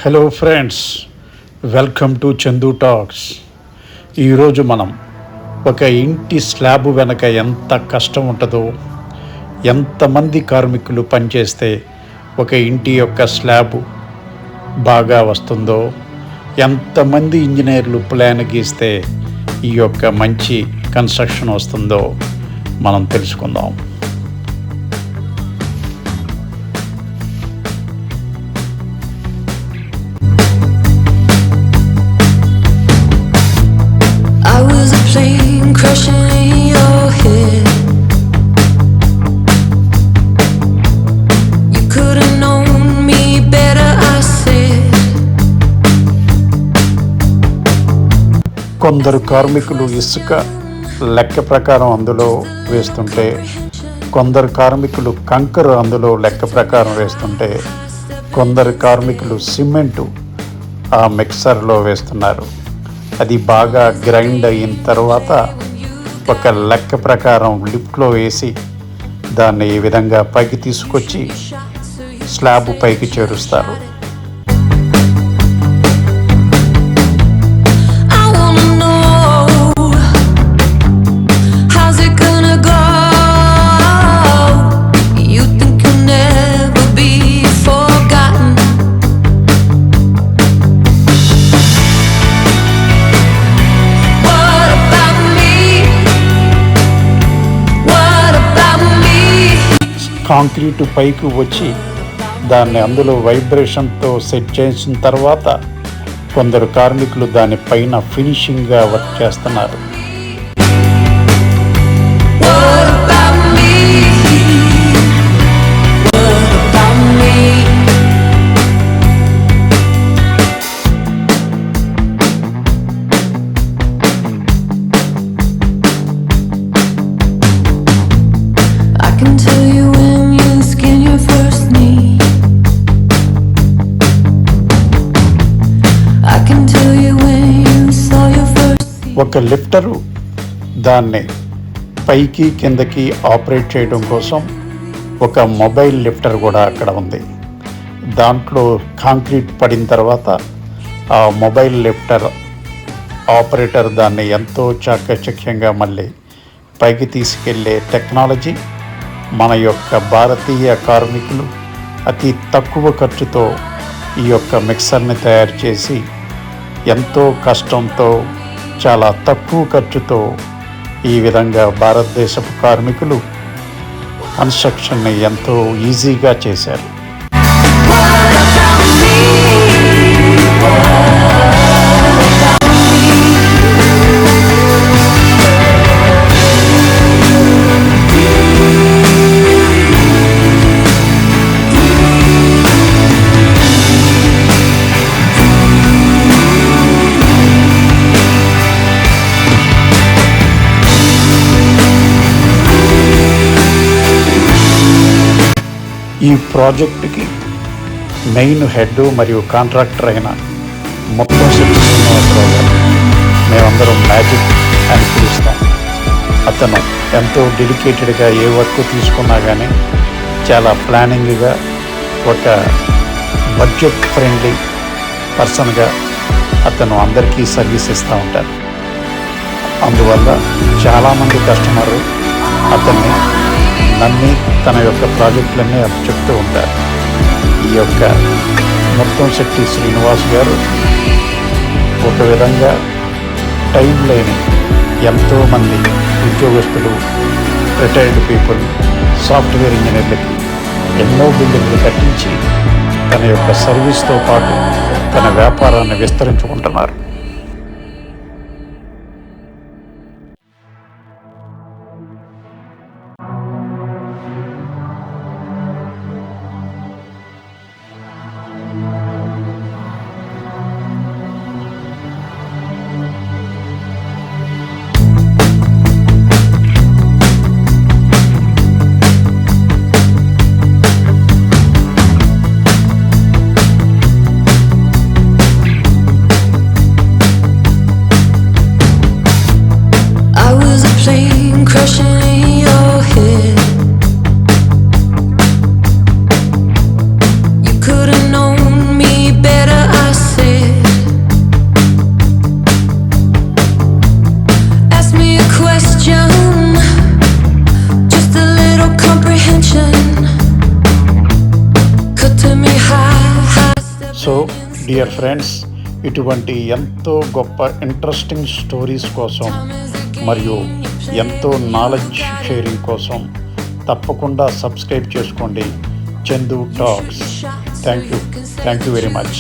Hello friends, welcome to Chandu talks. ఈరోజు మనం ఒక ఇంటి స్లాబ్ వెనక ఎంత కష్టం ఉంటుందో, ఎంతమంది కార్మికులు పనిచేస్తే ఒక ఇంటి యొక్క స్లాబ్ బాగా వస్తుందో, ఎంతమంది ఇంజనీర్లు ప్లాన్ గీస్తే ఈ యొక్క మంచి కన్స్ట్రక్షన్ వస్తుందో మనం తెలుసుకుందాం. Crushing in your head, you could've known me better, I said. కొందరు కార్మికులు ఇసుక లెక్క ప్రకారం అందులో వేస్తుంటే, కొందరు కార్మికులు కంకర అందులో లెక్క ప్రకారం వేస్తుంటే, కొందరు కార్మికులు సిమెంటు ఆ మిక్సర్లో వేస్తున్నారు. అది బాగా గ్రైండ్ అయిన తర్వాత ఒక లెక్క ప్రకారం లిఫ్ట్లో వేసి దాన్ని ఈ విధంగా పైకి తీసుకొచ్చి స్లాబ్ పైకి చేరుస్తారు. కాంక్రీటు పైకి వచ్చి దాన్ని అందులో వైబ్రేషన్తో సెట్ చేసిన తర్వాత కొందరు కార్మికులు దానిపైన ఫినిషింగ్గా వర్క్ చేస్తున్నారు. ఒక లిఫ్టరు దాన్ని పైకి కిందకి ఆపరేట్ చేయడం కోసం ఒక మొబైల్ లిఫ్టర్ కూడా అక్కడ ఉంది. దాంట్లో కాంక్రీట్ పడిన తర్వాత ఆ మొబైల్ లిఫ్టర్ ఆపరేటర్ దాన్ని ఎంతో చాకచక్యంగా మళ్ళీ పైకి తీసుకెళ్లే టెక్నాలజీ మన యొక్క భారతీయ కార్మికులు అతి తక్కువ ఖర్చుతో ఈ యొక్క మిక్సర్ని తయారు చేసి ఎంతో కష్టంతో చాలా తక్కువ ఖర్చుతో ఈ విధంగా భారతదేశపు కార్మికులు కన్స్ట్రక్షన్ని ఎంతో ఈజీగా చేశారు. ఈ ప్రాజెక్టుకి మెయిన్ హెడ్ మరియు కాంట్రాక్టర్ అయిన ముత్తంశెట్టి శ్రీనివాసరావు గారు, మేమందరం మ్యాజిక్ అని పిలుస్తాం. అతను ఎంతో డెడికేటెడ్గా ఏ వర్క్ తీసుకున్నా కానీ చాలా ప్లానింగ్గా, ఒక బడ్జెట్ ఫ్రెండ్లీ పర్సన్గా అతను అందరికీ సర్వీస్ ఇస్తూ ఉంటారు. అందువల్ల చాలామంది కస్టమర్ అతన్ని నమ్మి తన యొక్క ప్రాజెక్టులన్నీ చెప్తూ ఉంటారు. ఈ యొక్క ముత్తంశెట్టి శ్రీనివాస్ గారు ఒక విధంగా టైం లేని ఎంతోమంది ఉద్యోగస్తులు, రిటైర్డ్ పీపుల్, సాఫ్ట్వేర్ ఇంజనీర్లకి ఎన్నో బిల్డింగ్లు కట్టించి తన యొక్క సర్వీస్తో పాటు తన వ్యాపారాన్ని విస్తరించుకుంటున్నారు. You could've known me better. high. So dear friends, ఇటువంటి ఎంతో గొప్ప ఇంట్రెస్టింగ్ స్టోరీస్ కోసం మరియు ఎంతో నాలెడ్జ్ షేరింగ్ కోసం తప్పకుండా సబ్స్క్రైబ్ చేసుకోండి Chandu talks. Thank you very much.